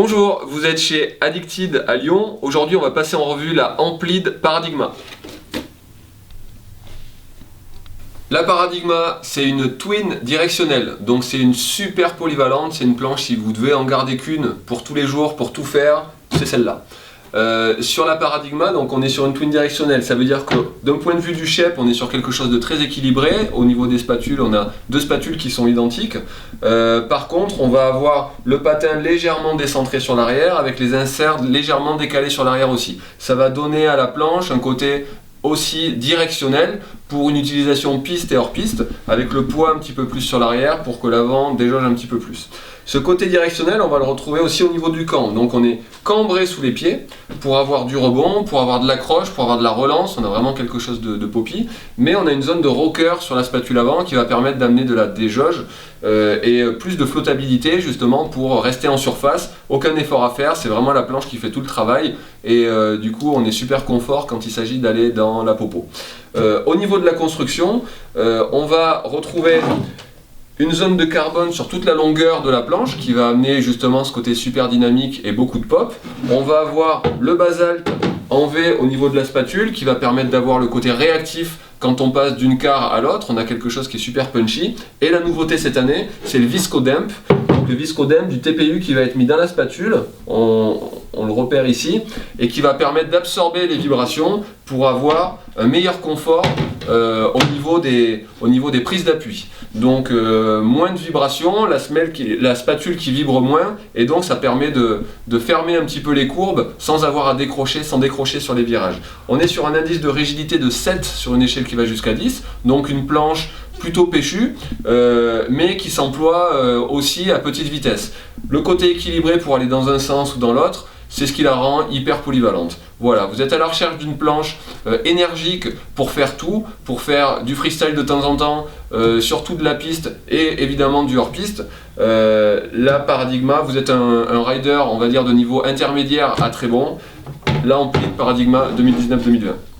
Bonjour, vous êtes chez Addicted à Lyon. Aujourd'hui, on va passer en revue la Amplid Paradigma. La Paradigma, c'est une twin directionnelle, donc c'est une super polyvalente, c'est une planche, si vous devez en garder qu'une pour tous les jours, pour tout faire, c'est celle-là. Sur la Paradigma, donc on est sur une twin directionnelle, ça veut dire que d'un point de vue du shape, on est sur quelque chose de très équilibré. Au niveau des spatules, on a deux spatules qui sont identiques. Par contre, on va avoir le patin légèrement décentré sur l'arrière, avec les inserts légèrement décalés sur l'arrière aussi. Ça va donner à la planche un côté aussi directionnel pour une utilisation piste et hors piste, avec le poids un petit peu plus sur l'arrière pour que l'avant déjauge un petit peu plus. Ce côté directionnel, on va le retrouver aussi au niveau du camp. Donc on est cambré sous les pieds pour avoir du rebond, pour avoir de l'accroche, pour avoir de la relance. On a vraiment quelque chose de poppy. Mais on a une zone de rocker sur la spatule avant qui va permettre d'amener de la déjauge et plus de flottabilité justement pour rester en surface. Aucun effort à faire, c'est vraiment la planche qui fait tout le travail. Et du coup, on est super confort quand il s'agit d'aller dans la popo. Au niveau de la construction, on va retrouver une zone de carbone sur toute la longueur de la planche qui va amener justement ce côté super dynamique et beaucoup de pop. On va avoir le basalte en V au niveau de la spatule qui va permettre d'avoir le côté réactif quand on passe d'une carre à l'autre. On a quelque chose qui est super punchy. Et la nouveauté cette année, c'est le Viscodemp. Donc le Viscodemp du TPU qui va être mis dans la spatule, on le repère ici, et qui va permettre d'absorber les vibrations pour avoir un meilleur confort au niveau des prises d'appui. Donc moins de vibrations, la spatule qui vibre moins, et donc ça permet de fermer un petit peu les courbes sans avoir à décrocher, sans décrocher sur les virages. On est sur un indice de rigidité de 7 sur une échelle qui va jusqu'à 10, donc une planche plutôt péchue, mais qui s'emploie aussi à petite vitesse. Le côté équilibré pour aller dans un sens ou dans l'autre, c'est ce qui la rend hyper polyvalente. Voilà, vous êtes à la recherche d'une planche énergique pour faire tout, pour faire du freestyle de temps en temps, surtout de la piste et évidemment du hors-piste. La Paradigma, vous êtes un rider, on va dire, de niveau intermédiaire à très bon. La Amplid Paradigma 2019-2020.